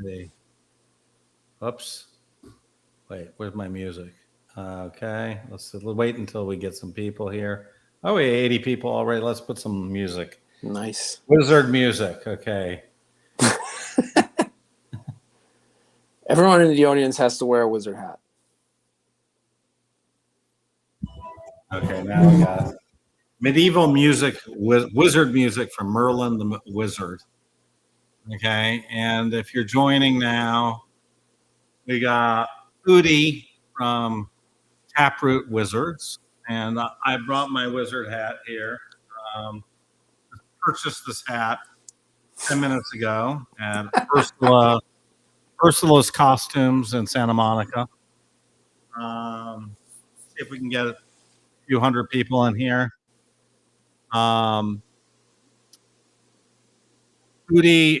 see. Oops. Wait, where's my music? Okay, let's wait until we get some people here. Oh, we 80 people already. Let's put some music. Nice. Wizard music. Okay. Everyone in the audience has to wear a wizard hat. Okay, now we got medieval music, wizard music from Merlin the Wizard. Okay, and if you're joining now, we got Udi from Taproot Wizards, and I brought my wizard hat here. Um, purchased this hat 10 minutes ago at Ursula's Costumes in Santa Monica. See if we can get a few hundred people in here. Udi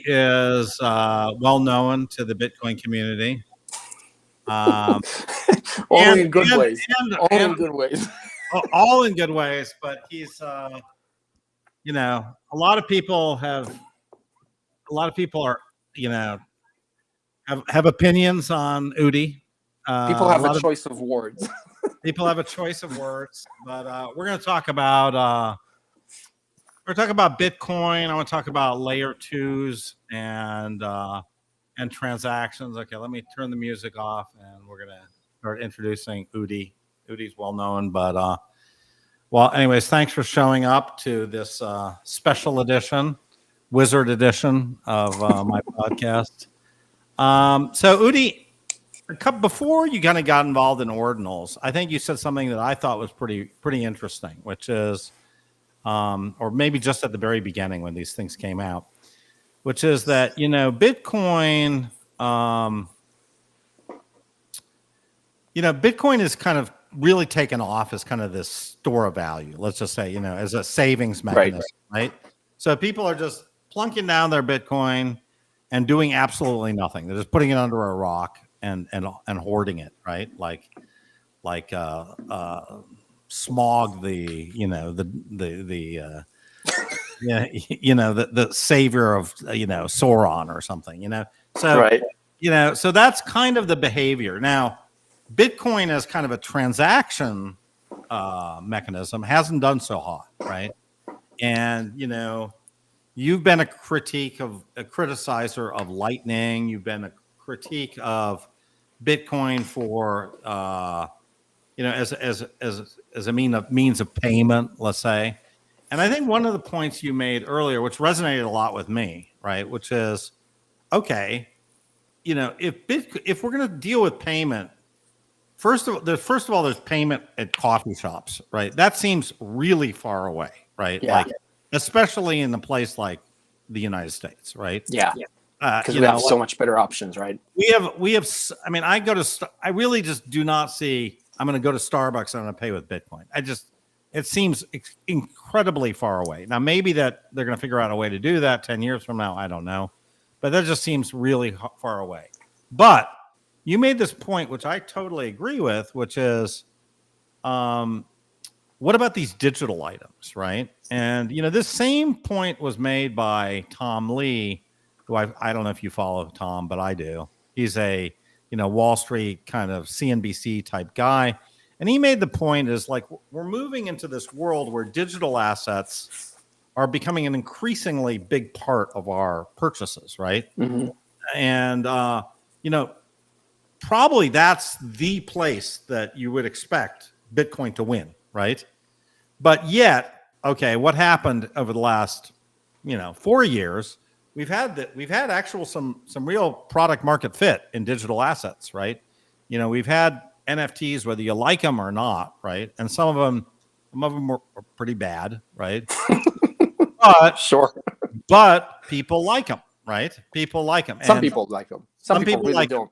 is well known to the Bitcoin community. Only in good ways. Only in good ways. All in good ways, but he's, you know, a lot of people are, you know, have opinions on Udi. People have a choice of words. People have a choice of words, but we're going to talk about Bitcoin. I want to talk about layer twos and transactions. Okay, let me turn the music off, and we're going to start introducing Udi. Udi's well known, but well, anyways, thanks for showing up to this special edition, Wizard edition of my podcast. So Udi, before you kind of got involved in Ordinals, I think you said something that I thought was pretty interesting, which is, or maybe just at the very beginning when these things came out, which is that, you know, Bitcoin, Bitcoin is kind of really taken off as kind of this store of value. Let's just say, you know, as a savings mechanism, right? So people are just plunking down their Bitcoin and doing absolutely nothing. They're just putting it under a rock and hoarding it, right? Like Smog, the savior of Sauron or something, so so that's kind of the behavior. Now Bitcoin as kind of a transaction mechanism hasn't done so hot, right? And you've been a criticizer of Lightning. You've been a critique of Bitcoin for as a means of payment, let's say. And I think one of the points you made earlier, which resonated a lot with me, right, which is, okay, if we're going to deal with payment, first of all, there's payment at coffee shops, right? That seems really far away, right? Yeah. Like, especially in a place like the United States, right? Yeah. Because we have so much better options, right? We have. I mean, I really just do not see. I'm going to go to Starbucks and I'm going to pay with Bitcoin. It seems incredibly far away. Now, maybe that they're going to figure out a way to do that 10 years from now. I don't know, but that just seems really far away. But you made this point, which I totally agree with, which is, what about these digital items, right? And, this same point was made by Tom Lee, who I don't know if you follow Tom, but I do. He's a, Wall Street kind of CNBC type guy. And he made the point is like, we're moving into this world where digital assets are becoming an increasingly big part of our purchases, right? Mm-hmm. And, probably that's the place that you would expect Bitcoin to win, right? But yet, okay, what happened over the last, 4 years? We've had actual some real product market fit in digital assets, right? We've had NFTs, whether you like them or not, right? And some of them are pretty bad, right? But sure. But people like them, right? People like them. Some people like them. Some people really don't.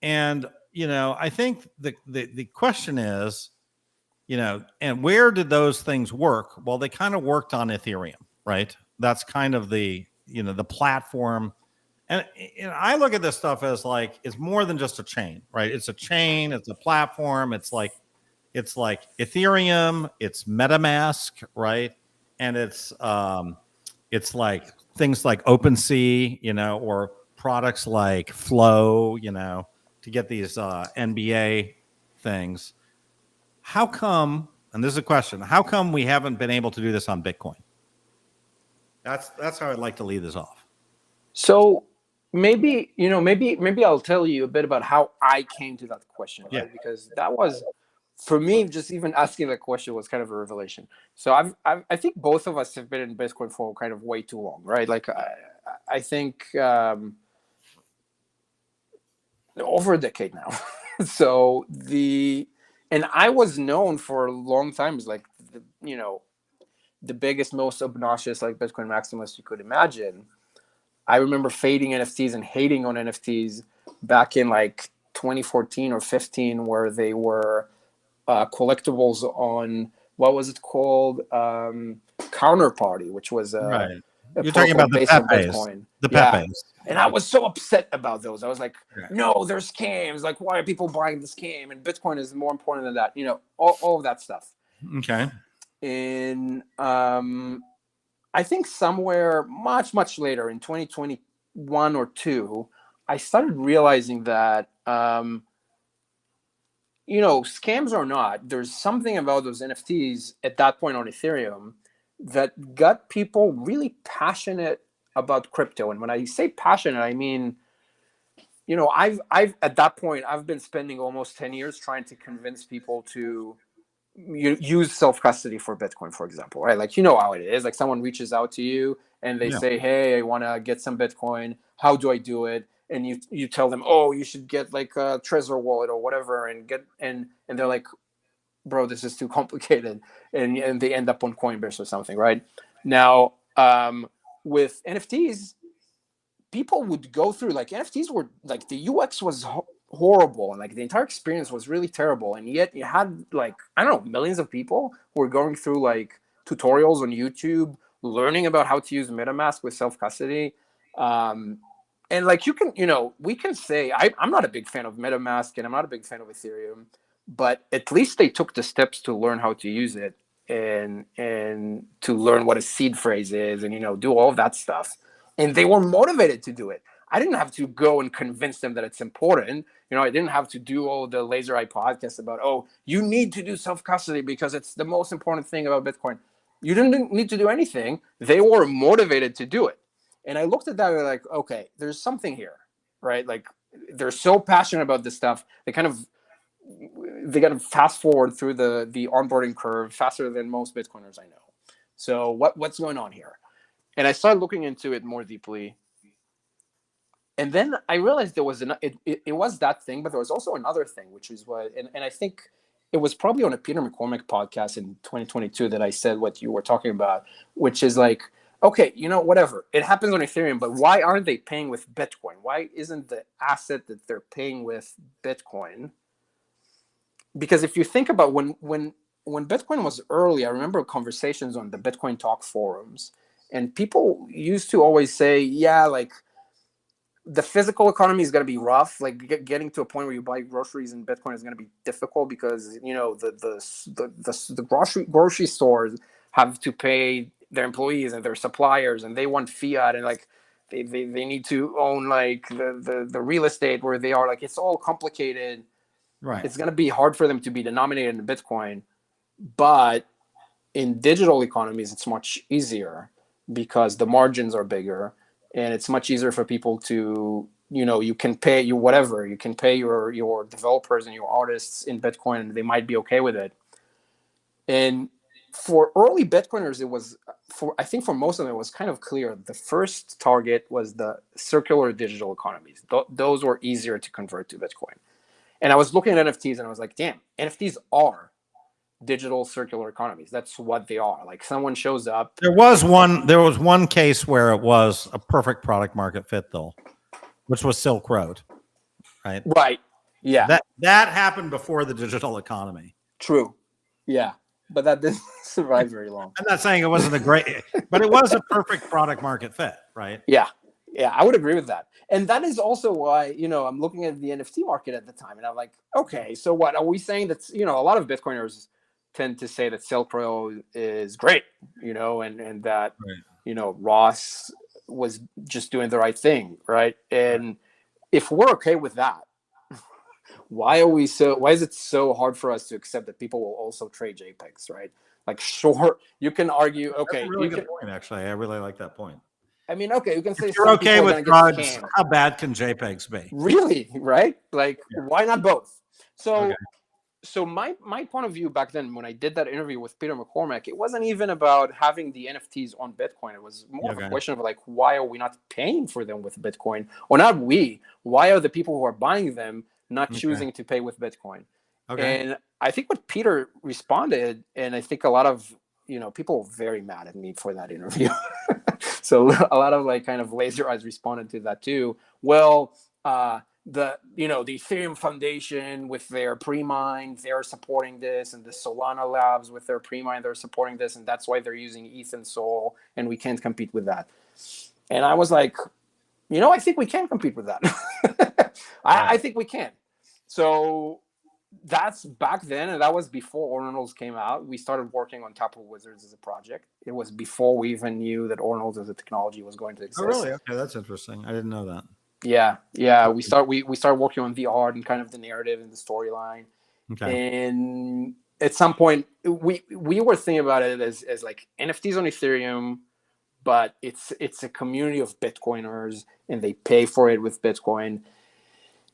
And I think the question is, and where did those things work? Well, they kind of worked on Ethereum, right? That's kind of the platform. And I look at this stuff as like, it's more than just a chain, right? It's a chain, it's a platform. It's like Ethereum, it's MetaMask, right? And it's like things like OpenSea, or products like Flow, to get these NBA things. How come, and this is a question, how come we haven't been able to do this on Bitcoin? That's how I'd like to lead this off. So maybe I'll tell you a bit about how I came to that question, right? Yeah. Because that was, for me, just even asking that question was kind of a revelation. So I think both of us have been in Bitcoin for kind of way too long, right? Like I think over a decade now. So and I was known for a long time as like the biggest, most obnoxious like Bitcoin maximalist you could imagine. I remember fading NFTs and hating on NFTs back in like 2014 or 15, where they were collectibles on, what was it called? Counterparty, which was Right. a You're talking about the based on Pepes. Bitcoin. The Yeah. Pepes. And I was so upset about those. I was like, Yeah. no, they're scams. Like, why are people buying the scam? And Bitcoin is more important than that. All of that stuff. Okay. And I think somewhere much, much later in 2021 or 2, I started realizing that, scams or not, there's something about those NFTs at that point on Ethereum that got people really passionate about crypto. And when I say passionate, I mean, I've at that point, I've been spending almost 10 years trying to convince people to use self-custody for Bitcoin, for example, right? Like, how it is. Like, someone reaches out to you and they say, hey, I want to get some Bitcoin. How do I do it? And you tell them, oh, you should get like a Trezor wallet or whatever, and they're like, bro, this is too complicated. And they end up on Coinbase or something, right? Now, with NFTs, people would go through, like, NFTs were like, the UX was horrible, and like the entire experience was really terrible, and yet you had, like, I don't know, millions of people who were going through like tutorials on YouTube, learning about how to use MetaMask with self-custody. And like, we can say, I'm not a big fan of MetaMask and I'm not a big fan of Ethereum, but at least they took the steps to learn how to use it, and to learn what a seed phrase is, and do all of that stuff. And they were motivated to do it. I didn't have to go and convince them that it's important. I didn't have to do all the Laser Eye podcasts about, oh, you need to do self-custody because it's the most important thing about Bitcoin. You didn't need to do anything. They were motivated to do it. And I looked at that and like, okay, there's something here, right? Like, they're so passionate about this stuff. They got to fast forward through the onboarding curve faster than most Bitcoiners I know. So what's going on here? And I started looking into it more deeply. And then I realized there was it was that thing, but there was also another thing, which is what, and I think it was probably on a Peter McCormick podcast in 2022 that I said what you were talking about, which is like, okay, whatever. It happens on Ethereum, but why aren't they paying with Bitcoin? Why isn't the asset that they're paying with Bitcoin? Because if you think about when Bitcoin was early, I remember conversations on the Bitcoin Talk forums, and people used to always say, yeah, like, the physical economy is going to be rough. Like, getting to a point where you buy groceries in Bitcoin is going to be difficult because the grocery stores have to pay their employees and their suppliers, and they want fiat, and like they need to own like the real estate where they are. Like, it's all complicated. Right. It's going to be hard for them to be denominated in Bitcoin, but in digital economies, it's much easier because the margins are bigger. And it's much easier for people to, you can pay you can pay your developers and your artists in Bitcoin, and they might be okay with it. And for early Bitcoiners, it was, I think for most of them, it was kind of clear. The first target was the circular digital economies. Those were easier to convert to Bitcoin. And I was looking at NFTs and I was like, damn, NFTs are digital circular economies. That's what they are. Like, someone shows up. There was one case where it was a perfect product market fit, though, which was Silk Road, right? Right. Yeah. That happened before the digital economy. True. Yeah. But that didn't survive very long. I'm not saying it wasn't a great, but it was a perfect product market fit, right? Yeah. Yeah, I would agree with that. And that is also why, I'm looking at the NFT market at the time, and I'm like, okay, so what are we saying? That's, a lot of Bitcoiners tend to say that Silk Road is great, and that, right. Ross was just doing the right thing, right? And if we're okay with that, why is it so hard for us to accept that people will also trade JPEGs, right? Like, sure, you can argue, That's a okay, really good point, actually. I really like that point. I mean, okay, you can If say you're some okay people are with gonna get drugs, scammed. how bad can JPEGs be? Really, right? Like, Yeah. why not both? So Okay. so my point of view back then when I did that interview with Peter McCormack, it wasn't even about having the NFTs on Bitcoin. It was more of a Okay. question of like, why are we not paying for them with Bitcoin? Or not we? Why are the people who are buying them not Okay. choosing to pay with Bitcoin? Okay. And I think what Peter responded, and I think a lot of people were very mad at me for that interview. So a lot of like kind of laser eyes responded to that too. Well, the Ethereum Foundation with their pre-mine, they're supporting this, and the Solana Labs with their pre-mine, they're supporting this, and that's why they're using ETH and Sol, and we can't compete with that. And I was like, I think we can compete with that. I think we can. So that's back then, and that was before Ordinals came out. We started working on Taproot Wizards as a project. It was before we even knew that Ordinals as a technology was going to exist. Oh, really? Okay, that's interesting. I didn't know that. Yeah. We started working on the art and kind of the narrative and the storyline. Okay. And at some point, we were thinking about it as like NFTs on Ethereum, but it's a community of Bitcoiners, and they pay for it with Bitcoin.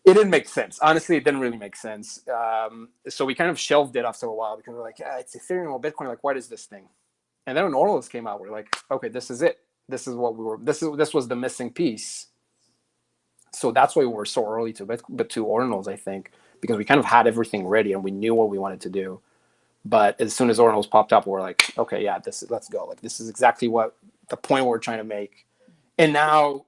It didn't make sense. Honestly, it didn't really make sense. So we kind of shelved it after a while because we're like, it's Ethereum or Bitcoin. Like, what is this thing? And then when Ordinals came out, we're like, okay, this is it. This is what we were. This was the missing piece. So that's why we were so early to Ordinals, I think, because we kind of had everything ready and we knew what we wanted to do. But as soon as Ordinals popped up, we're like, okay, yeah, let's go. Like, this is exactly what the point we're trying to make. And now,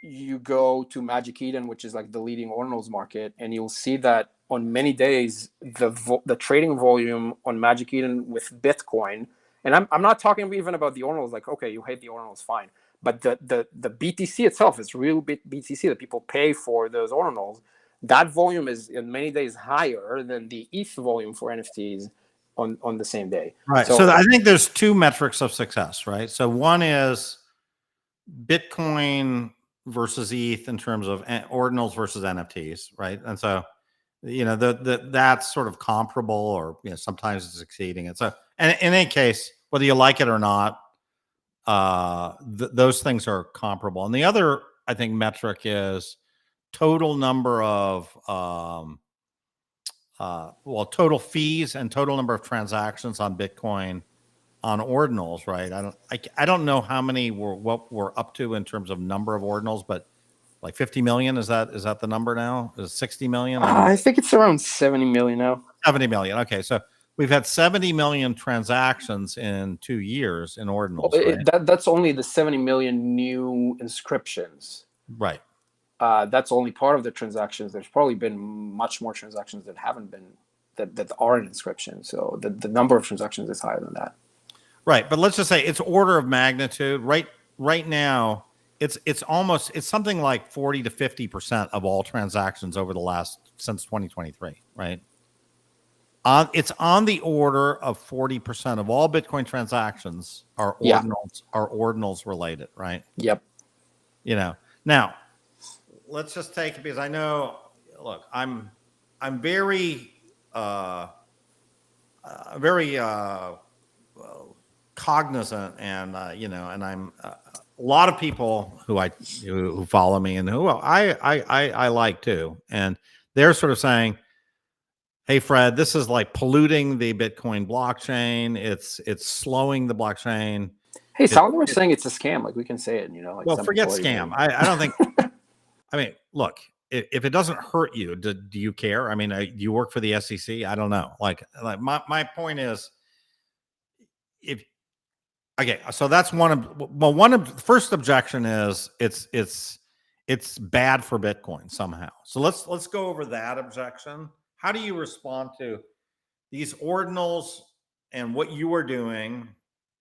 you go to Magic Eden, which is like the leading Ordinals market, and you'll see that on many days, the trading volume on Magic Eden with Bitcoin, and I'm not talking even about the Ordinals, like, okay, you hate the Ordinals, fine. But the BTC itself is real BTC that people pay for those Ordinals. That volume is in many days higher than the ETH volume for NFTs on the same day. Right. So I think there's two metrics of success, right? So one is Bitcoin versus ETH in terms of ordinals versus NFTs, right? And so, that's sort of comparable, or sometimes it's exceeding it. So, and in any case, whether you like it or not, those things are comparable. And the other, I think, metric is total number of total fees and total number of transactions on Bitcoin on ordinals, right? I don't know how many what we're up to in terms of number of ordinals, but like 50 million, is that the number now? Is it 60 million? I think it's around 70 million now. 70 million. Okay, so we've had 70 million transactions in 2 years in ordinals. Right? That's only the 70 million new inscriptions. Right. That's only part of the transactions. There's probably been much more transactions that haven't been that aren't inscriptions. So the number of transactions is higher than that. Right, but let's just say it's order of magnitude. Right now, it's something like 40 to 50% of all transactions since 2023. Right. It's on the order of 40% of all Bitcoin transactions are ordinals related. Right. Yep. Now let's just take it, because I know. Look, I'm very cognizant, and and I'm a lot of people who follow me and who I like too, and they're sort of saying, "Hey, Fred, this is like polluting the Bitcoin blockchain. It's slowing the blockchain." Hey, some of them are saying it's a scam. Like, we can say it. Like, well, forget scam. I don't think. I mean, look, if it doesn't hurt you, do you care? I mean, do you work for the SEC? I don't know. Like my point is, okay, so that's one of the first objection is it's bad for Bitcoin somehow. So let's go over that objection. How do you respond to these ordinals, and what you are doing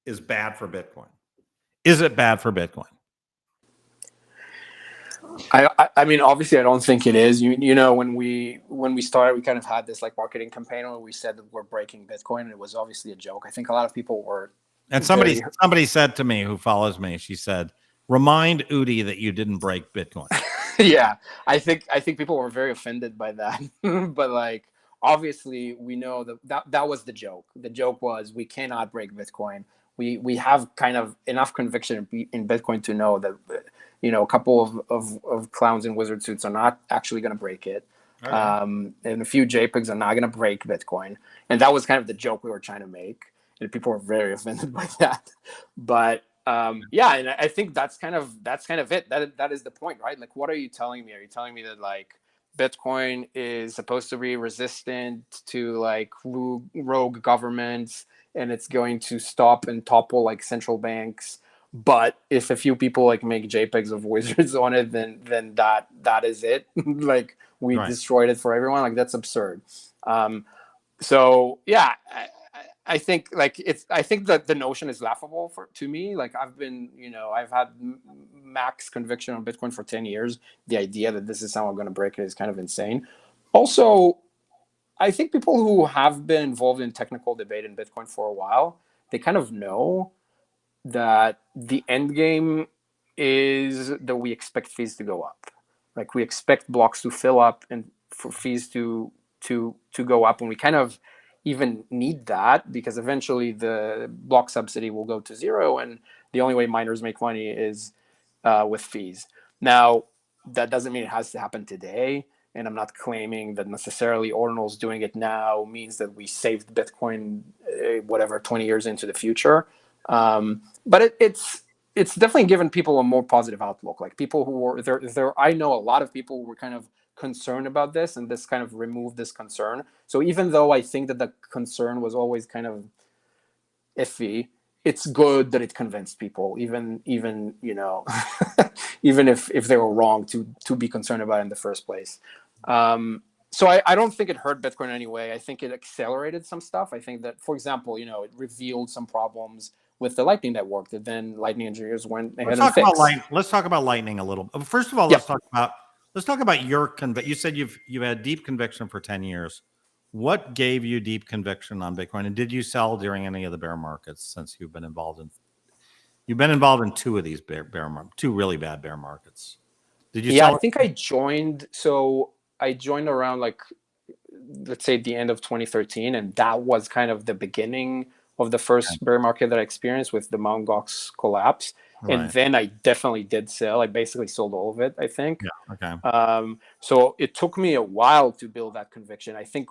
is bad for Bitcoin? Is it bad for Bitcoin? I mean, obviously, I don't think it is. When we started, we kind of had this like marketing campaign where we said that we're breaking Bitcoin, and it was obviously a joke. I think a lot of people were And very somebody said to me who follows me, she said, "Remind Udi that you didn't break Bitcoin." yeah, I think people were very offended by that. But like obviously we know that was the joke. The joke was we cannot break Bitcoin. We have kind of enough conviction in Bitcoin to know that a couple of clowns in wizard suits are not actually going to break it. Okay. And a few JPEGs are not going to break Bitcoin. And that was kind of the joke we were trying to make. And people were very offended by that. But yeah, and I think that's kind of it. That is the point, right? Like, what are you telling me? Are you telling me that like Bitcoin is supposed to be resistant to like rogue governments, and it's going to stop and topple like central banks? But if a few people like make JPEGs of wizards on it, then that is it. Like we Right. destroyed it for everyone. Like that's absurd. So yeah, I think like I think that the notion is laughable to me. Like I've had max conviction on Bitcoin for 10 years. The idea that this is how I'm going to break it is kind of insane. Also, I think people who have been involved in technical debate in Bitcoin for a while, they kind of know that the end game is that we expect fees to go up. Like we expect blocks to fill up and for fees to go up, and we kind of even need that because eventually the block subsidy will go to zero, and the only way miners make money is with fees. Now, that doesn't mean it has to happen today, and I'm not claiming that necessarily Ordinals doing it now means that we saved Bitcoin, whatever, 20 years into the future. But it's definitely given people a more positive outlook. Like people who were there, I know a lot of people who were kind of concerned about this, and this kind of removed this concern. So even though I think that the concern was always kind of iffy, it's good that it convinced people, even even if they were wrong to be concerned about it in the first place. So I don't think it hurt Bitcoin in any way. I think it accelerated some stuff. I think that, for example, it revealed some problems with the Lightning Network that then Lightning engineers went ahead and fixed. Let's talk about Lightning a little. First of all, Yep. let's talk about your You said you've had deep conviction for 10 years. What gave you deep conviction on Bitcoin, and did you sell during any of the bear markets since you've been involved in two of these two really bad bear markets? Did you Yeah, sell? I think I joined. So I joined around like, let's say, the end of 2013, and that was kind of the beginning of the first bear market that I experienced with the Mt. Gox collapse. Right. And then I definitely did sell. I basically sold all of it, I think. Yeah. Okay. So it took me a while to build that conviction. I think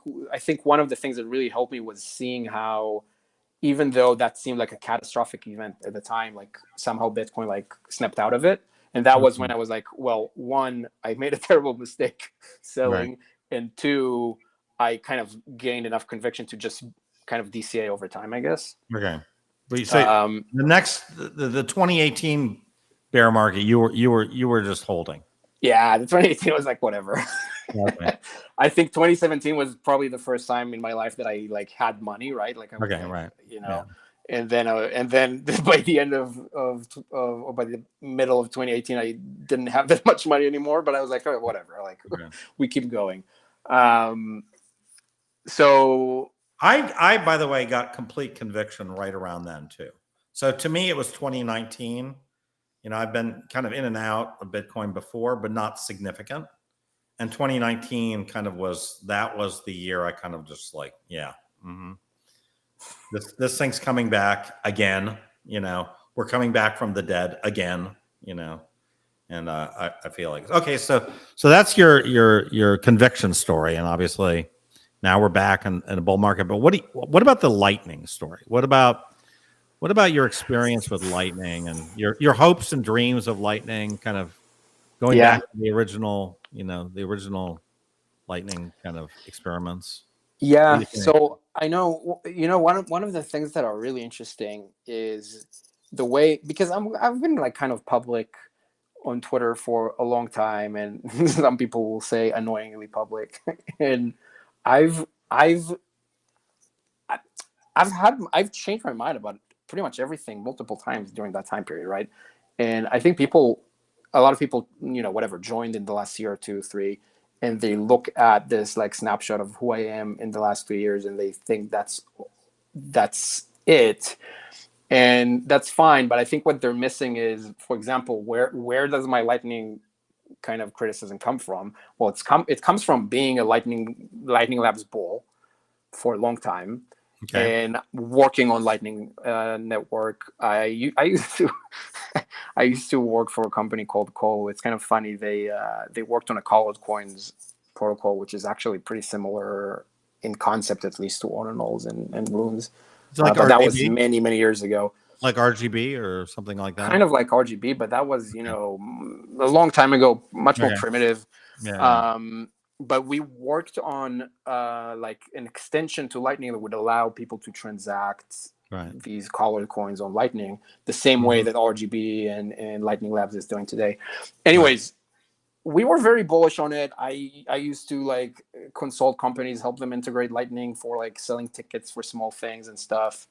one of the things that really helped me was seeing how, even though that seemed like a catastrophic event at the time, like somehow Bitcoin like snapped out of it. And that was when I was like, well, one, I made a terrible mistake selling. Right. And two, I kind of gained enough conviction to just kind of DCA over time, I guess. Okay. But you say the 2018 bear market, you were just holding. Yeah, the 2018 was like whatever. Okay. I think 2017 was probably the first time in my life that I like had money, right? Like I was, Okay, like, right. Yeah. And then by the end of or by the middle of 2018, I didn't have that much money anymore. But I was like, oh, whatever. Like we keep going. So I by the way got complete conviction right around then too. So to me, it was 2019. I've been kind of in and out of Bitcoin before, but not significant. And 2019 kind of was the year I kind of just like, yeah, this thing's coming back again. We're coming back from the dead again. And I feel like okay, so that's your conviction story, and obviously now we're back in a bull market. But what about the Lightning story? What about your experience with Lightning and your hopes and dreams of Lightning, kind of going back to the original Lightning kind of experiments? Yeah, so I know one of the things that are really interesting is the way, because I've been like kind of public on Twitter for a long time, and some people will say annoyingly public, and I've changed my mind about pretty much everything multiple times during that time period, right? And I think a lot of people, whatever, joined in the last year or two, three, and they look at this like snapshot of who I am in the last 2 years, and they think that's it. and that's fine. But I think what they're missing is, for example, where does my Lightning kind of criticism come from? Well, it comes from being a Lightning Labs bull for a long time. Okay. And working on Lightning Network, I used to I used to work for a company called Co. It's kind of funny. They worked on a colored coins protocol, which is actually pretty similar in concept, at least, to Ordinals and runes. It's like But that was RGB, many years ago. like RGB or something like that. Kind of like RGB, but that was, a long time ago, much more primitive. Yeah. But we worked on like an extension to Lightning that would allow people to transact these colored coins on Lightning the same way that RGB and Lightning Labs is doing today. Anyways, we were very bullish on it. I used to like consult companies, help them integrate Lightning for like selling tickets for small things and stuff.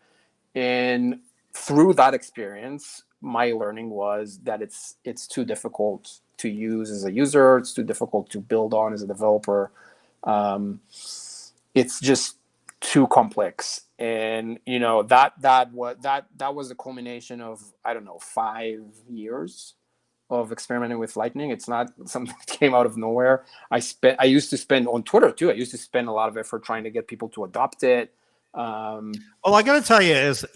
And through that experience, my learning was that it's too difficult to use as a user. It's too difficult to build on as a developer. It's just too complex. And that was a culmination of, I don't know, 5 years of experimenting with Lightning. It's not something that came out of nowhere. I used to spend on Twitter too. I used to spend a lot of effort trying to get people to adopt it. Well, I got to tell you is,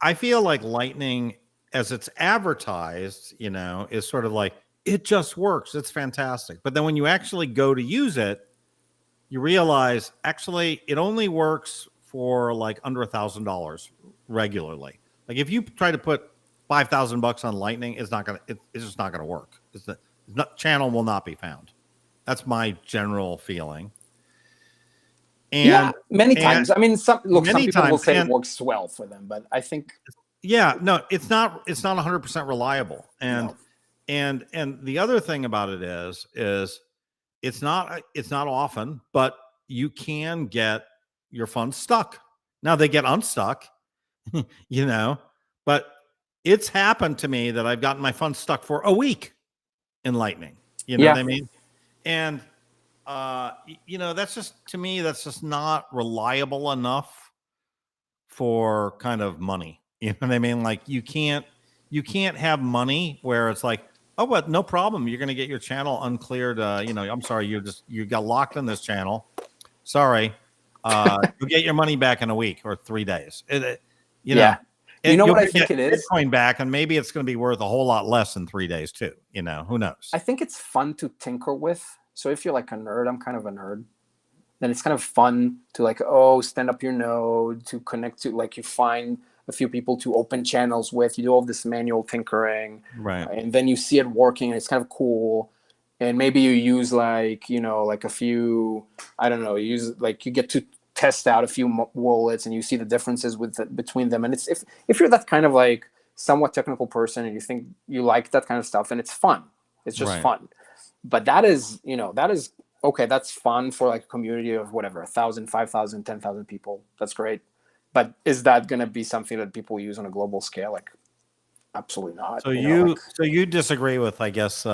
I feel like Lightning, as it's advertised, is sort of like, it just works. It's fantastic. But then when you actually go to use it, you realize actually it only works for like under $1,000 regularly. Like if you try to put $5,000 on Lightning, it's just not gonna work. Channel will not be found. That's my general feeling. And many times. I mean, some people will say it works well for them, but I think no, it's not 100% reliable. And the other thing about it is it's not often, but you can get your funds stuck. Now they get unstuck, but it's happened to me that I've gotten my funds stuck for a week in Lightning. You know what I mean? And that's just, to me, that's just not reliable enough for kind of money. You know what I mean? Like you can't have money where it's like, oh, but no problem, you're going to get your channel uncleared. I'm sorry, you got locked in this channel. Sorry, you'll get your money back in a week or 3 days. You know what I think it is? Bitcoin back, and maybe it's going to be worth a whole lot less in 3 days too. Who knows? I think it's fun to tinker with. So if you're like a nerd, I'm kind of a nerd. Then it's kind of fun to like, stand up your node, to connect to, like, you find a few people to open channels with. You do all this manual tinkering, and then you see it working, and it's kind of cool. And maybe you use like a few, I don't know, you get to test out a few wallets, and you see the differences between them. And it's if you're that kind of like somewhat technical person, and you think you like that kind of stuff, and it's fun. It's just fun. But that is okay. That's fun for like a community of whatever, 1,000, 5,000, 10,000 people. That's great. But is that going to be something that people use on a global scale? Like, absolutely not. So you disagree with, I guess,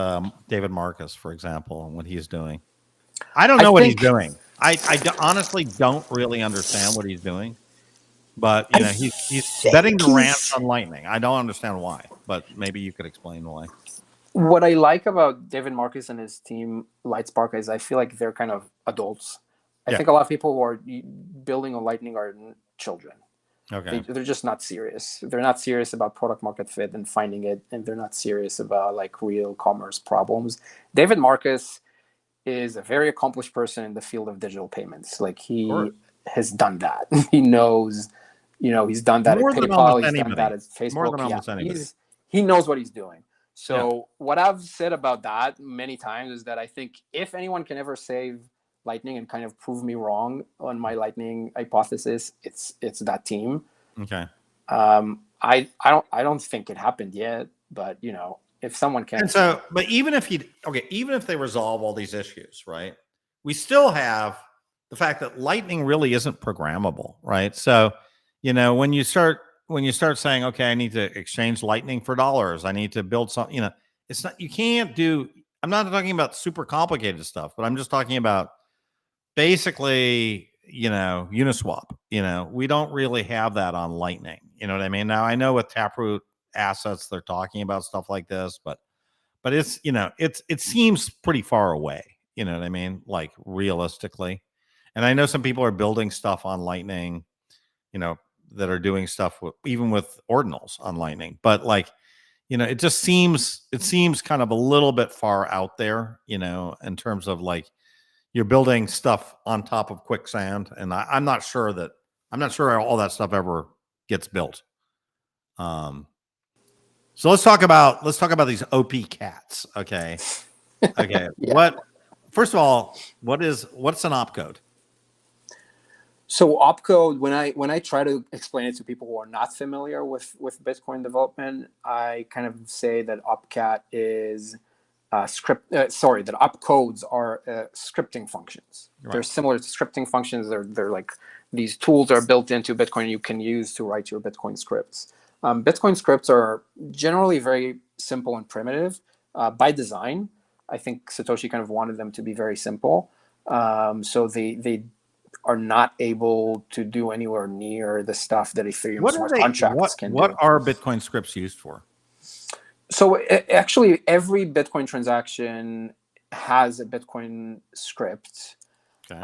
David Marcus, for example, and what he's doing. I don't know what he's doing. I honestly don't really understand what he's doing. But he's betting the rants on Lightning. I don't understand why, but maybe you could explain why. What I like about David Marcus and his team, Lightspark, is I feel like they're kind of adults. I think a lot of people who are building on Lightning are children. Okay. They're just not serious. They're not serious about product market fit and finding it, and they're not serious about like real commerce problems. David Marcus is a very accomplished person in the field of digital payments. Like he has done that. He knows, he's done that at PayPal. He's done that at Facebook. More than almost anybody. He knows what he's doing. So what I've said about that many times is that I think if anyone can ever save Lightning and kind of prove me wrong on my Lightning hypothesis, it's that team. Okay. I don't think it happened yet, but if someone can. And so, but even if they resolve all these issues, right? We still have the fact that Lightning really isn't programmable, right? So, when you start saying, okay, I need to exchange Lightning for dollars, I need to build something, it's not, you can't do, I'm not talking about super complicated stuff, but I'm just talking about basically, Uniswap, we don't really have that on Lightning, You know what I mean? Now I know with Taproot assets they're talking about stuff like this, but it's, you know, it seems pretty far away. You know what I mean? Like realistically. And I know some people are building stuff on Lightning, you know, that are doing stuff with, even with Ordinals on Lightning. But like, you know, it seems kind of a little bit far out there, you know, in terms of like you're building stuff on top of quicksand. And I'm not sure all that stuff ever gets built. So let's talk about these OP cats. Okay. Okay. Yeah. First of all, what's an opcode? So opcode, when I try to explain it to people who are not familiar with Bitcoin development, I kind of say that opcat is that opcodes are scripting functions. Right. They're similar to scripting functions. They're like these tools are built into Bitcoin you can use to write your Bitcoin scripts. Bitcoin scripts are generally very simple and primitive by design. I think Satoshi kind of wanted them to be very simple. So they are not able to do anywhere near the stuff that Ethereum smart contracts can do. What are Bitcoin scripts used for? So actually, every Bitcoin transaction has a Bitcoin script. Okay.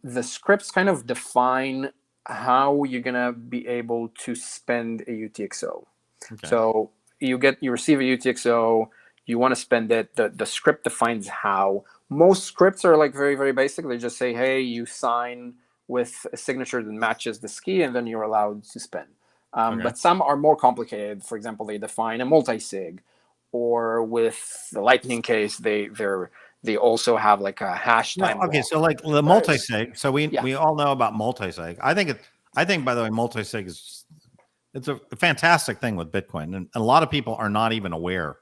The scripts kind of define how you're gonna be able to spend a UTXO. Okay. So you receive a UTXO, you want to spend it. The script defines how. Most scripts are like very, very basic. They just say, hey, you sign with a signature that matches the SKI, and then you're allowed to spend. Okay. But some are more complicated. For example, they define a multi-sig, or with the Lightning case, they also have like a hash time. Okay, so like the multi-sig. So we all know about multi-sig. I think by the way, multi-sig it's a fantastic thing with Bitcoin, and a lot of people are not even aware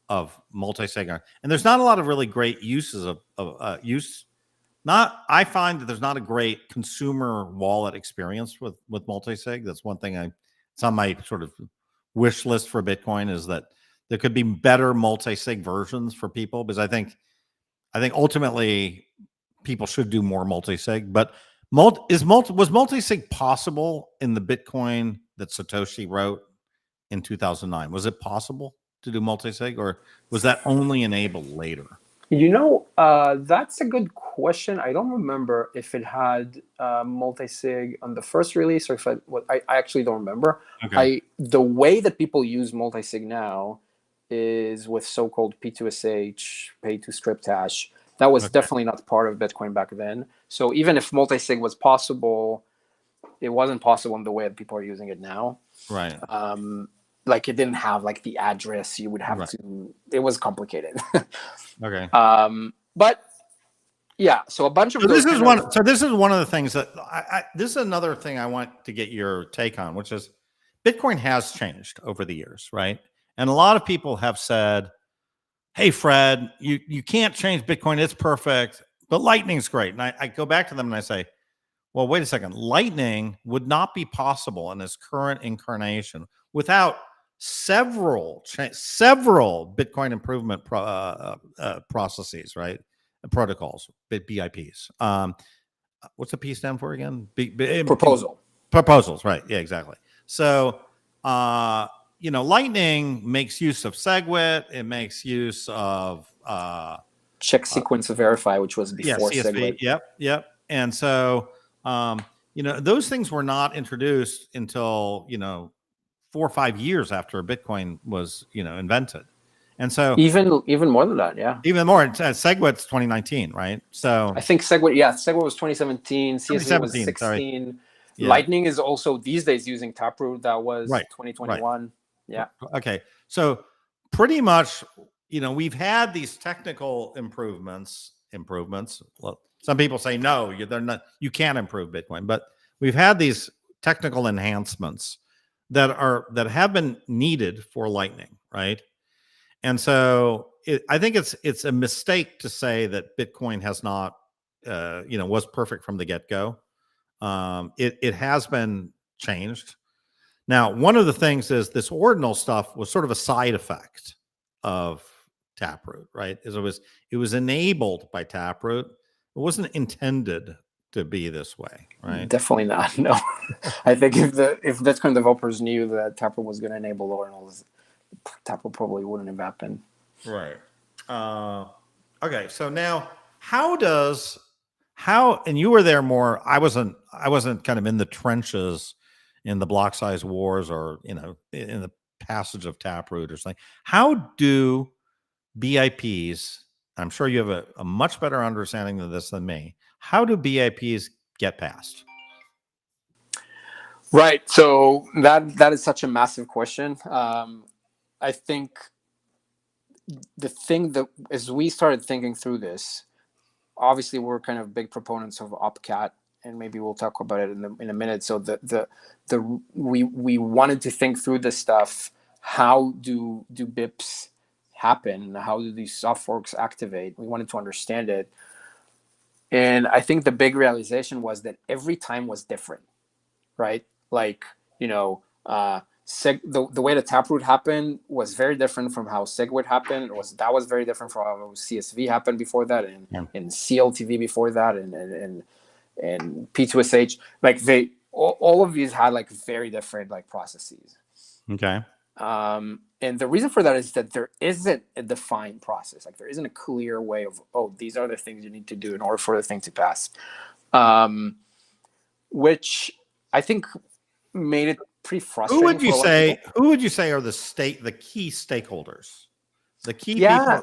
of multi-sig, and there's not a lot of really great uses of use. I find that there's not a great consumer wallet experience with multi-sig. That's one thing it's on my sort of wish list for Bitcoin, is that there could be better multi-sig versions for people, because I think ultimately people should do more multi-sig. But was multi-sig possible in the Bitcoin that Satoshi wrote in 2009? Was it possible to do multi-sig, or was that only enabled later? You know, that's a good question. I don't remember if it had multi-sig on the first release, or if I actually don't remember. Okay. The way that people use multi-sig now is with so-called P2SH, pay to script hash. That was definitely not part of Bitcoin back then. So even if multi-sig was possible, it wasn't possible in the way that people are using it now. Right. Like it didn't have like the address you would have to. It was complicated. Okay. But yeah, so a bunch of. So this is one of the things that this is another thing I want to get your take on, which is Bitcoin has changed over the years, right? And a lot of people have said, "Hey, Fred, you can't change Bitcoin; it's perfect, but Lightning's great." And I go back to them and I say, "Well, wait a second. Lightning would not be possible in its current incarnation without several Bitcoin improvement processes, right? Protocols, BIPs. What's the P stand for again? Proposals, right? Yeah, exactly. So, Lightning makes use of SegWit. It makes use of check sequence verify, which was before CSV. SegWit. Yep. And so, those things were not introduced until 4 or 5 years after Bitcoin was, invented. And so even more than that, yeah. Even more. SegWit's 2019, right? So I think SegWit was 2017, CSV was 16. Yeah. Lightning is also these days using Taproot. That was 2021. Right. Yeah. Okay. So pretty much, we've had these technical improvements. Well, some people say no, they're not. You can't improve Bitcoin, but we've had these technical enhancements that have been needed for Lightning, right? And so I think it's a mistake to say that Bitcoin has not, was perfect from the get-go. It has been changed. Now, one of the things is this ordinal stuff was sort of a side effect of Taproot, right? It was enabled by Taproot. It wasn't intended to be this way, right? Definitely not. No, I think if Bitcoin developers knew that Taproot was going to enable Ordinals, Taproot probably wouldn't have happened. Right. Okay. So now, and you were there more. I wasn't kind of in the trenches in the block size wars, or in the passage of Taproot or something. How do BIPs? I'm sure you have a much better understanding of this than me. How do BIPs get passed? Right. So that is such a massive question. I think the thing that as we started thinking through this, obviously we're kind of big proponents of OpCat, and maybe we'll talk about it in a minute. So we wanted to think through this stuff. How do BIPs happen? How do these soft forks activate? We wanted to understand it. And I think the big realization was that every time was different, right? Like, the way the Taproot happened was very different from how SegWit happened. That was very different from how CSV happened before that, and CLTV before that, and P2SH. Like all of these had like very different like processes. Okay. And the reason for that is that there isn't a defined process. Like there isn't a clear way of, these are the things you need to do in order for the thing to pass. Which I think made it pretty frustrating. Who would you say are the key stakeholders? The key people?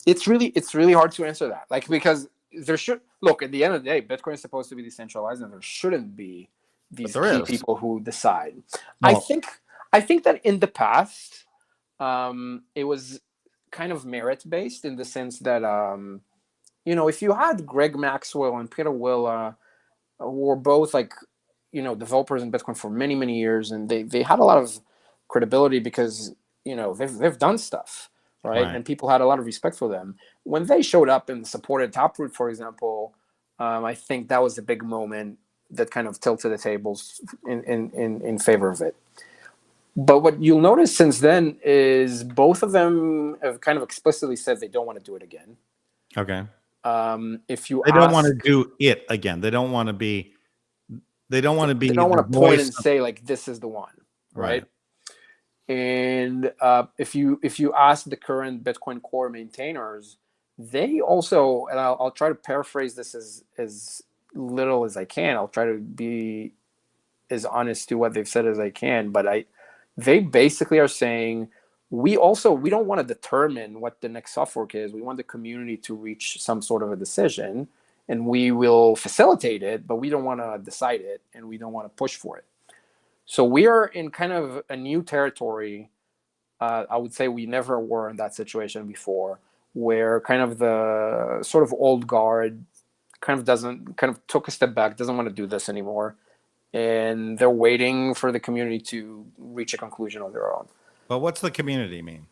It's really hard to answer that. Like, because there should look at the end of the day, Bitcoin is supposed to be decentralized, and there shouldn't be these key people who decide. Well, I think that in the past, it was kind of merit based in the sense that if you had Greg Maxwell and Peter Willa, who were both like developers in Bitcoin for many, many years, and they had a lot of credibility because they've done stuff, right? And people had a lot of respect for them. When they showed up and supported Taproot, for example, I think that was a big moment that kind of tilted the tables in favor of it. But what you'll notice since then is both of them have kind of explicitly said they don't want to do it again. Okay. They don't want to do it again. They don't want to be. They don't want to point and say like this is the one, right? And if you ask the current Bitcoin Core maintainers, they also, and I'll try to paraphrase this as little as I can. I'll try to be as honest to what they've said as I can, but they basically are saying we don't want to determine what the next soft fork is. We want the community to reach some sort of a decision, and we will facilitate it, but we don't want to decide it, and we don't want to push for it. So we are in kind of a new territory. I would say we never were in that situation before, where kind of the sort of old guard kind of took a step back, doesn't want to do this anymore, and they're waiting for the community to reach a conclusion on their own. But what's the community mean?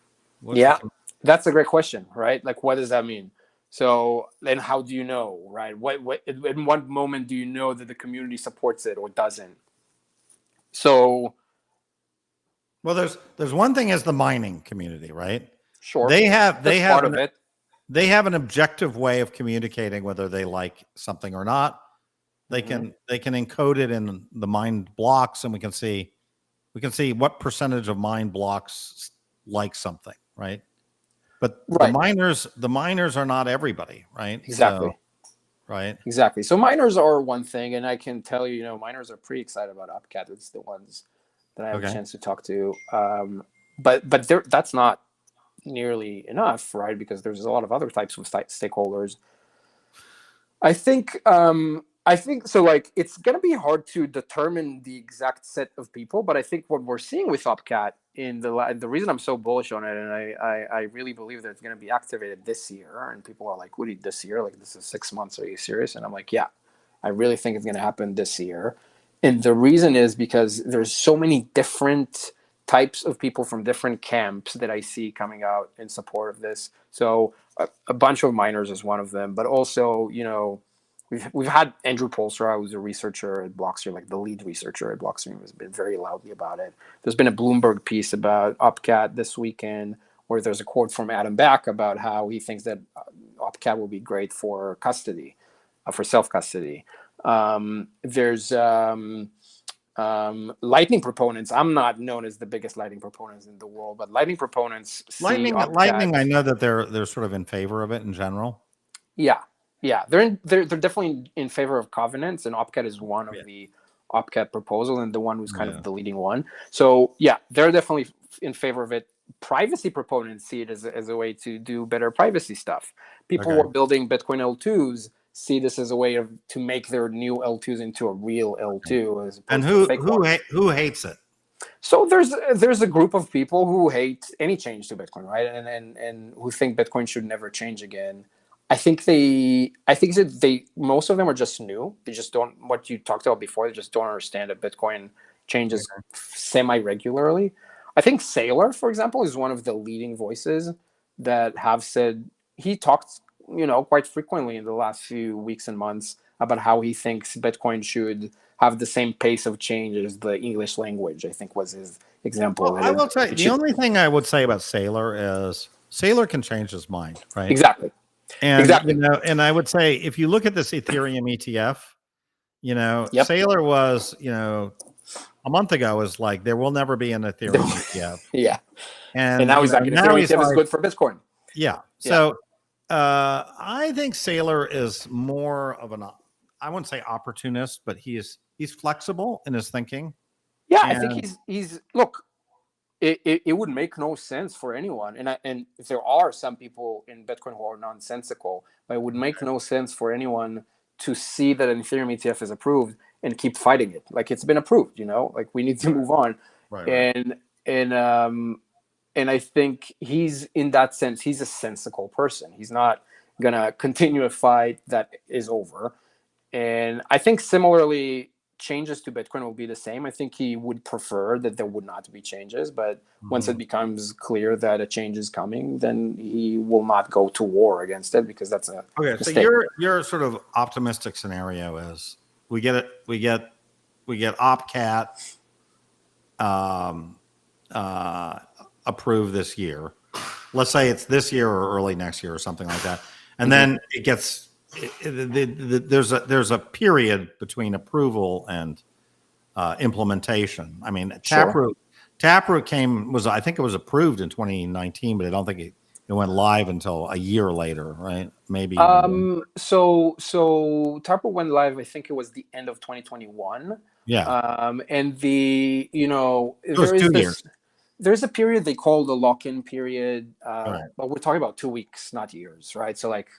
That's a great question, right? Like, what does that mean? So then how do you know, right? What in what moment do you know that the community supports it or doesn't? So, well, there's one thing as the mining community, right? Sure. They have an objective way of communicating whether they like something or not. They can encode it in the mined blocks, and we can see what percentage of mined blocks like something, right? But the miners are not everybody, right? Exactly. Right. Exactly. So miners are one thing, and I can tell you, miners are pretty excited about OpCat. It's the ones that I have a chance to talk to. But that's not nearly enough, right? Because there's a lot of other types of stakeholders. I think so. Like, it's gonna be hard to determine the exact set of people, but I think what we're seeing with OpCat the reason I'm so bullish on it, and I really believe that it's gonna be activated this year. And people are like, "Woody, this year? Like, this is 6 months? Are you serious?" And I'm like, "Yeah, I really think it's gonna happen this year." And the reason is because there's so many different types of people from different camps that I see coming out in support of this. So a bunch of miners is one of them, but also, we've had Andrew Polstra, who's a researcher at Blockstream, like the lead researcher at Blockstream, has been very loudly about it. There's been a Bloomberg piece about OpCat this weekend, where there's a quote from Adam Back about how he thinks that OpCat will be great for custody, for self-custody. There's Lightning proponents. I'm not known as the biggest Lightning proponents in the world, but Lightning proponents see Lightning, I Opcat. know that they're sort of in favor of it in general. Yeah, yeah, they're definitely in favor of covenants, and Opcat is one Yeah. of the Opcat proposal and the one who's kind Yeah. of the leading one. So yeah, they're definitely in favor of it. Privacy proponents see it as a way to do better privacy stuff. People who Okay. are building Bitcoin L2s see this as a way to make their new L2s into a real L2 as And opposed to a fake one. who hates it? So there's a group of people who hate any change to Bitcoin, right? And who think Bitcoin should never change again. I think that they most of them are just new. They just don't, what you talked about before. They just don't understand that Bitcoin changes semi regularly. I think Saylor, for example, is one of the leading voices that have said, he talked, quite frequently in the last few weeks and months about how he thinks Bitcoin should have the same pace of change as the English language. I think was his example. Well, I will say the only thing I would say about Saylor is Saylor can change his mind, right? Exactly. And Exactly. and I would say if you look at this Ethereum ETF, Yep. Saylor was, a month ago was like there will never be an Ethereum ETF. Yeah. And now he's like, an Ethereum ETF is good for Bitcoin. Yeah. So I think Saylor is more of I wouldn't say opportunist, but he's flexible in his thinking. Yeah, I think he's look. It would make no sense for anyone, and if there are some people in Bitcoin who are nonsensical, but it would make no sense for anyone to see that an Ethereum ETF is approved and keep fighting it. Like, it's been approved, like we need to move on. Right. And I think he's, in that sense, he's a sensible person. He's not gonna continue a fight that is over. And I think similarly, changes to Bitcoin will be the same. I think he would prefer that there would not be changes, but once it becomes clear that a change is coming, then he will not go to war against it, because that's a mistake. So your sort of optimistic scenario is we get OpCat approved this year. Let's say it's this year or early next year or something like that, and then it gets. There's a period between approval and implementation. I mean, Taproot I think it was approved in 2019, but I don't think it went live until a year later, right? Maybe. So Taproot went live, I think it was the end of 2021. Yeah. And there's a period they call the lock-in period, Right. but we're talking about 2 weeks, not years, right? So like,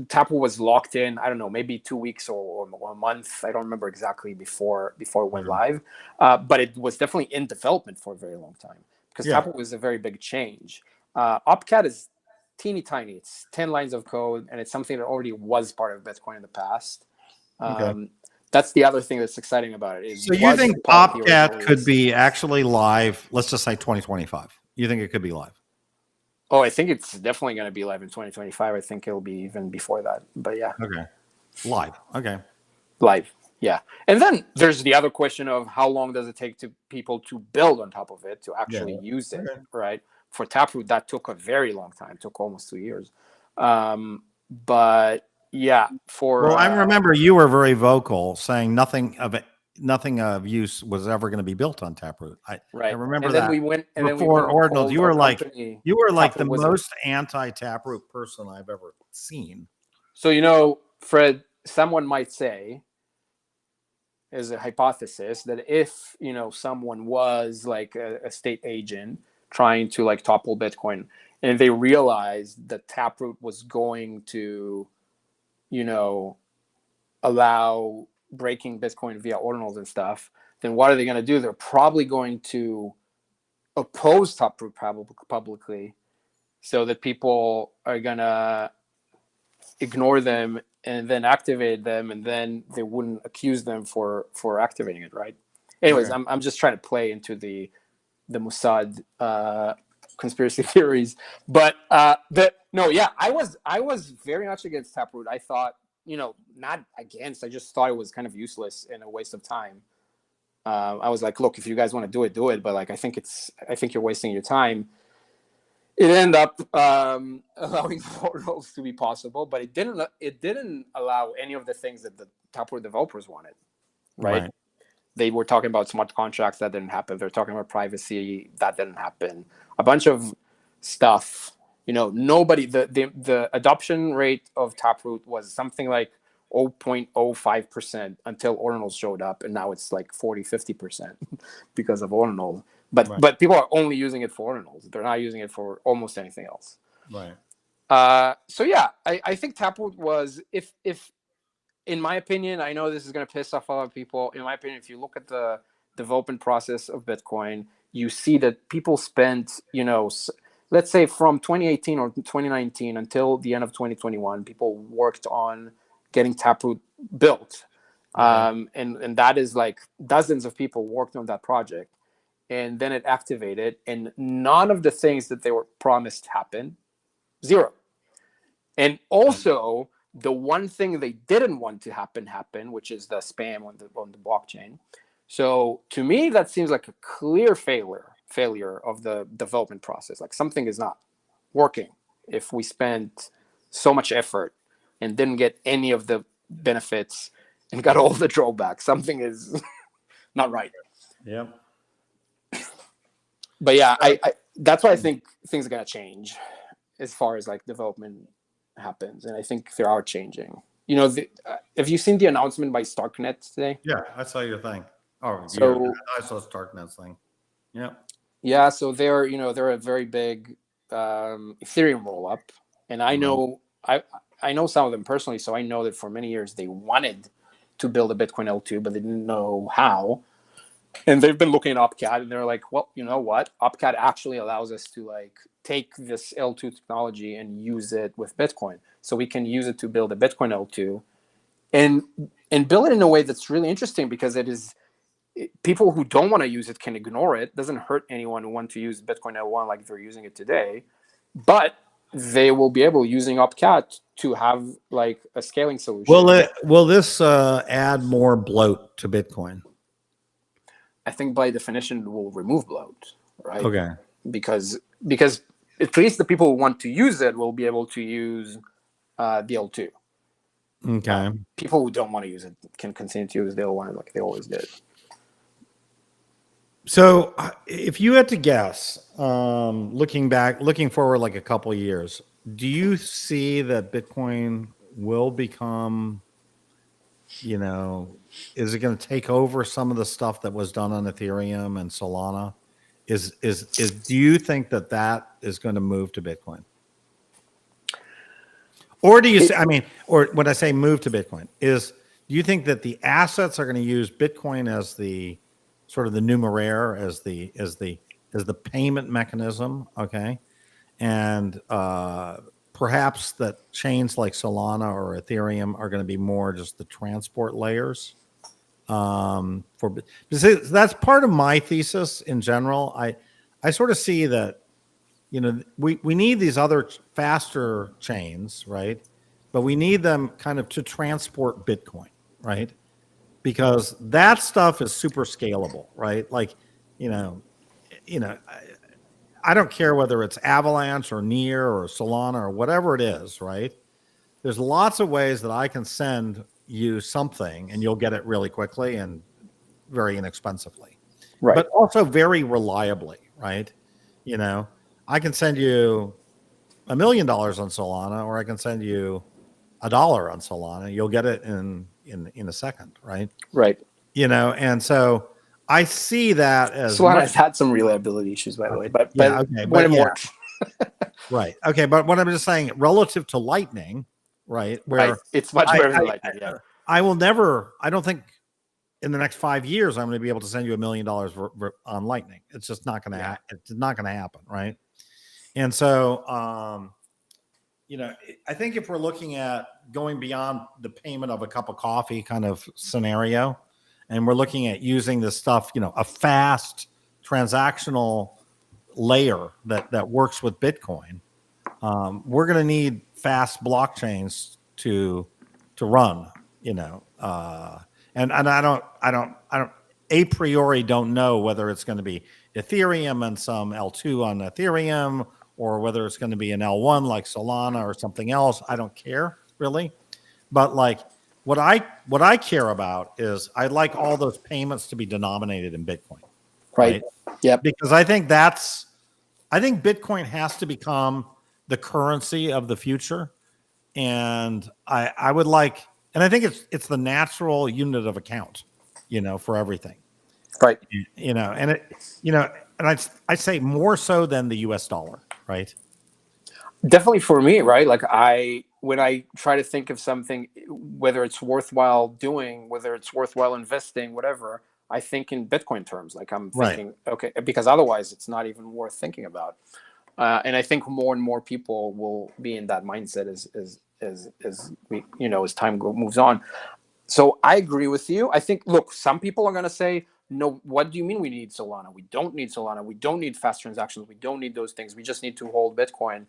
Taproot was locked in, I don't know, maybe 2 weeks or a month. I don't remember exactly before it went live. But it was definitely in development for a very long time, because Taproot was a very big change. Opcat is teeny tiny. It's 10 lines of code, and it's something that already was part of Bitcoin in the past. That's the other thing that's exciting about it. So you think Opcat could be actually live, let's just say 2025? You think it could be live? Oh, I think it's definitely going to be live in 2025. I think it'll be even before that. But yeah. Okay. Live. Okay. Live. Yeah. And then there's the other question of how long does it take to people to build on top of it, to actually use it, right? For Taproot, that took a very long time. It took almost 2 years. But yeah, well, I remember you were very vocal saying nothing of use was ever going to be built on Taproot. I remember and then that. We went and before Ordinals. You were like the Taproot most anti-Taproot person I've ever seen. So Fred, someone might say, as a hypothesis, that if someone was like a state agent trying to like topple Bitcoin, and they realized that Taproot was going to allow breaking Bitcoin via Ordinals and stuff, then what are they going to do? They're probably going to oppose Taproot publicly, so that people are going to ignore them and then activate them, and then they wouldn't accuse them for activating it, right? Anyways, I'm just trying to play into the Mossad conspiracy theories, but I was very much against Taproot. I thought, not against, I just thought it was kind of useless and a waste of time. I was like, look, if you guys want to do it, but like, I think you're wasting your time. it ended up allowing Ordinals to be possible, but it didn't allow any of the things that the Taproot developers wanted, right? They were talking about smart contracts, that didn't happen. They're talking about privacy, that didn't happen. A bunch of stuff, nobody, the adoption rate of Taproot was something like 0.05% until Ordinals showed up, and now it's like 40-50% because of Ordinals. But people are only using it for Ordinals. They're not using it for almost anything else. Right. So yeah, I think Taproot was, if in my opinion, I know this is going to piss off a lot of people. In my opinion, if you look at the development process of Bitcoin, you see that people spent, let's say from 2018 or 2019 until the end of 2021, people worked on getting Taproot built. And that is like dozens of people worked on that project. And then it activated, and none of the things that they were promised happened. Zero. And also, the one thing they didn't want to happen, which is the spam on the blockchain. So to me, that seems like a clear failure of the development process. Like something is not working if we spent so much effort and didn't get any of the benefits and got all the drawbacks. Something is not right. Yep. But yeah, I that's why I think things are gonna change as far as like development happens, and I think they are changing. Have you seen the announcement by Starknet today? Yeah, I saw your thing. Oh, so I saw Starknet's thing. Yeah. Yeah, so they're a very big Ethereum rollup, and I know I know some of them personally, so I know that for many years they wanted to build a Bitcoin L2, but they didn't know how. And they've been looking at Opcat, and they're like, well, you know what? Opcat actually allows us to like take this L2 technology and use it with Bitcoin. So we can use it to build a Bitcoin L2 and build it in a way that's really interesting, because people who don't want to use it can ignore it. It doesn't hurt anyone who wants to use Bitcoin L1 like they're using it today. But they will be able, using Opcat, to have like a scaling solution. Will this add more bloat to Bitcoin? I think by definition it will remove bloat, right? Okay. Because at least the people who want to use it will be able to use the L2. Okay. People who don't want to use it can continue to use the L1 like they always did. So if you had to guess, looking forward like a couple of years, do you see that Bitcoin will become, is it going to take over some of the stuff that was done on Ethereum and Solana? Do you think that is going to move to Bitcoin? Or do you or when I say move to Bitcoin, do you think that the assets are going to use Bitcoin as the sort of the numeraire, as the payment mechanism? Okay. And perhaps that chains like Solana or Ethereum are going to be more just the transport layers. That's part of my thesis in general. I sort of see that, we need these other faster chains, right? But we need them kind of to transport Bitcoin, right? Because that stuff is super scalable, right? Like, I don't care whether it's Avalanche or Near or Solana or whatever it is, right? There's lots of ways that I can send you something and you'll get it really quickly and very inexpensively, right? But also very reliably, right? I can send you $1 million on Solana, or I can send you $1 on Solana. You'll get it in a second, right? Right. And so I see that as Solana has had some reliability issues, by the way, but when it works. Right. Okay. But what I'm just saying, relative to Lightning, right? Where it's much better than Lightning. Yeah. I don't think in the next 5 years I'm going to be able to send you $1 million on Lightning. It's just not going to. It's not going to happen, right? And so, I think if we're looking at going beyond the payment of a cup of coffee kind of scenario, and we're looking at using this stuff, a fast transactional layer that works with Bitcoin, we're going to need fast blockchains to run, and I don't a priori don't know whether it's going to be Ethereum and some L2 on Ethereum, or whether it's going to be an L1 like Solana or something else. I don't care really. But like what I care about is I'd like all those payments to be denominated in Bitcoin. Right. Yep. Because I think Bitcoin has to become the currency of the future. And I would like, and I think it's the natural unit of account, for everything. Right. And I'd say more so than the US dollar, right? Definitely for me, right? Like when I try to think of something, whether it's worthwhile doing, whether it's worthwhile investing, whatever, I think in Bitcoin terms. Like I'm thinking, okay, because otherwise it's not even worth thinking about. And I think more and more people will be in that mindset as we, as time moves on. So I agree with you. I think, look, some people are going to say, no, what do you mean we need Solana? We don't need Solana. We don't need fast transactions. We don't need those things. We just need to hold Bitcoin.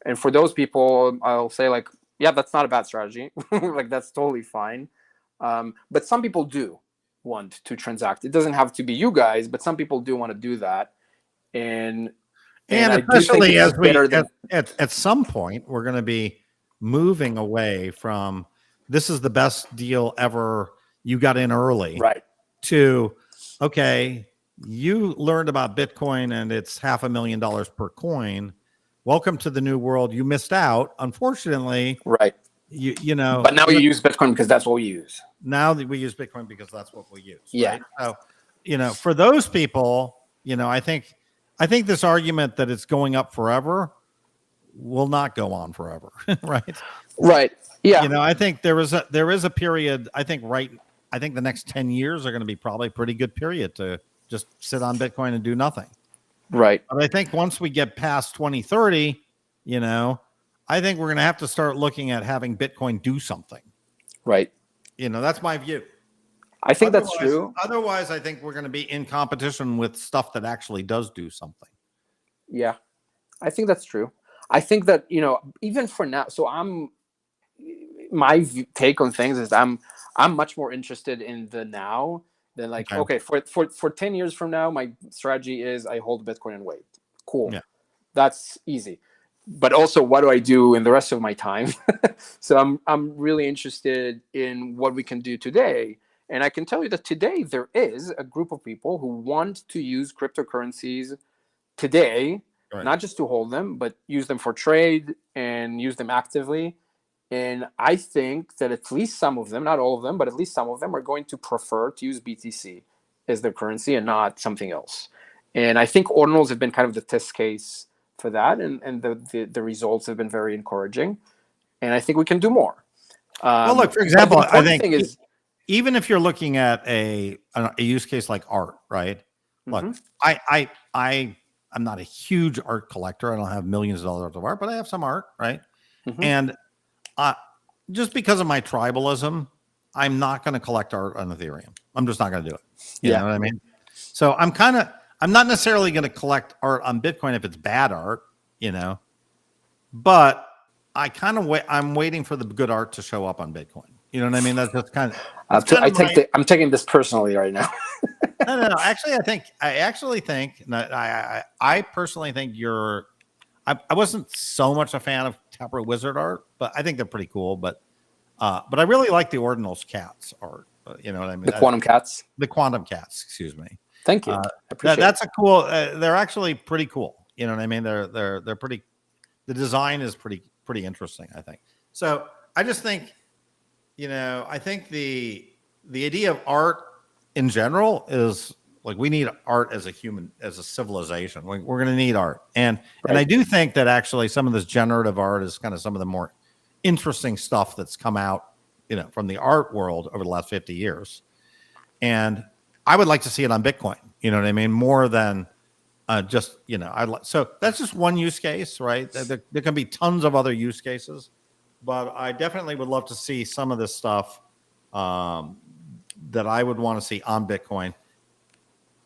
And for those people, I'll say like, yeah, that's not a bad strategy. Like that's totally fine. But some people do want to transact. It doesn't have to be you guys, but some people do want to do that. And I do think especially it's as we better than at some point we're going to be moving away from this is the best deal ever. You got in early, right? To okay, you learned about Bitcoin and it's $500,000 per coin. Welcome to the new world. You missed out, unfortunately. Right. You know. But now you use Bitcoin because that's what we use. Now that we use Bitcoin because that's what we use. Yeah. Right? So, for those people, I think this argument that it's going up forever will not go on forever. Right. Right. Yeah. I think there is a period. I think the next 10 years are going to be probably a pretty good period to just sit on Bitcoin and do nothing. Right. But I think once we get past 2030, I think we're going to have to start looking at having Bitcoin do something. Right. That's my view. I think that's true. Otherwise, I think we're going to be in competition with stuff that actually does do something. Yeah, I think that's true. I think that, even for now, so my take on things is I'm much more interested in the now than like, okay, for 10 years from now, my strategy is I hold Bitcoin and wait. Cool. Yeah. That's easy. But also, what do I do in the rest of my time? So I'm really interested in what we can do today. And I can tell you that today there is a group of people who want to use cryptocurrencies today, not just to hold them, but use them for trade and use them actively. And I think that at least some of them, not all of them, but at least some of them are going to prefer to use BTC as their currency and not something else. And I think Ordinals have been kind of the test case for that. And the results have been very encouraging. And I think we can do more. Well, look, for example, I think thing is, even if you're looking at a use case like art, right? Look, I'm not a huge art collector. I don't have millions of dollars of art, but I have some art, right? And just because of my tribalism, I'm not going to collect art on Ethereum. I'm just not going to do it. You know what I mean? So I'm not necessarily going to collect art on Bitcoin if it's bad art, but I'm waiting for the good art to show up on Bitcoin. You know what I mean? That's just kind of. I'm taking this personally right now. No. Actually, I personally think I wasn't so much a fan of Taproot Wizard art, but I think they're pretty cool. But I really like the Ordinals cats art. You know what I mean? The quantum cats. The quantum cats. Excuse me. Thank you. That's a cool. They're actually pretty cool. You know what I mean? They're pretty. The design is pretty interesting, I think. So I just think, I think the idea of art in general is like we need art as a civilization. We're going to need art, and I do think that actually some of this generative art is kind of some of the more interesting stuff that's come out, from the art world over the last 50 years, and I would like to see it on Bitcoin. You know what I mean? More than just so that's just one use case, right? There can be tons of other use cases, but I definitely would love to see some of this stuff that I would want to see on Bitcoin.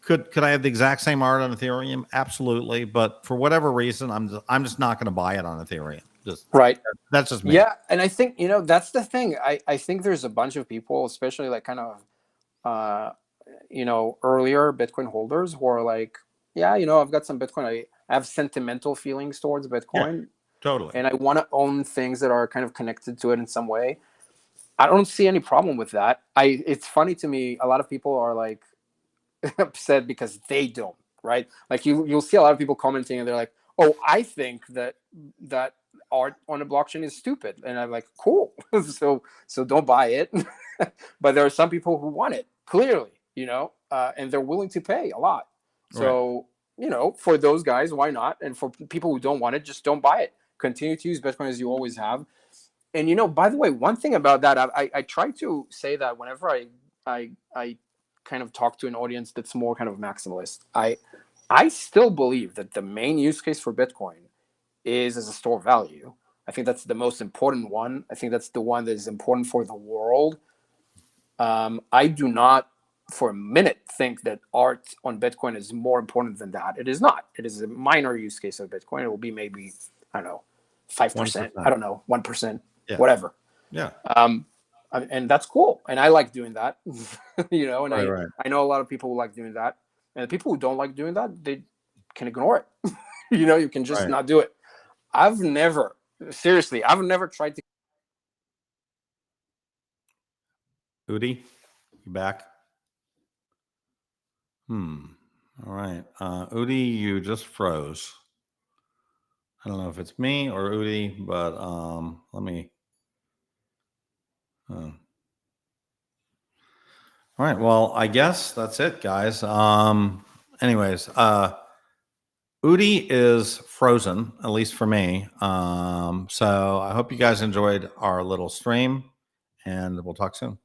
Could I have the exact same art on Ethereum? Absolutely, but for whatever reason, I'm just not going to buy it on Ethereum. That's just me. Yeah, and I think that's the thing. I think there's a bunch of people, especially like kind of earlier Bitcoin holders who are like, yeah, I've got some Bitcoin. I have sentimental feelings towards Bitcoin, Totally. and I want to own things that are kind of connected to it in some way. I don't see any problem with that. It's funny to me. A lot of people are like upset because they don't, right? Like you'll see a lot of people commenting and they're like, "Oh, I think that art on a blockchain is stupid," and I'm like, "Cool, so don't buy it." But there are some people who want it clearly, and they're willing to pay a lot. So for those guys, why not? And for people who don't want it, just don't buy it. Continue to use Bitcoin as you always have. And by the way, one thing about that, I try to say that whenever I kind of talk to an audience that's more kind of maximalist, I still believe that the main use case for Bitcoin is as a store of value. I think that's the most important one. I think that's the one that is important for the world. I do not for a minute think that art on Bitcoin is more important than that. It is not. It is a minor use case of Bitcoin. It will be maybe, I don't know, 5%. I don't know, 1%, whatever. Yeah. And that's cool. And I like doing that, and Right. I know a lot of people who like doing that. And the people who don't like doing that, they can ignore it. You can just not do it. I've never tried to. Udi, you back? All right. Udi, you just froze. I don't know if it's me or Udi, but let me. All right. Well, I guess that's it, guys. Anyways, Udi is frozen, at least for me. So I hope you guys enjoyed our little stream, and we'll talk soon.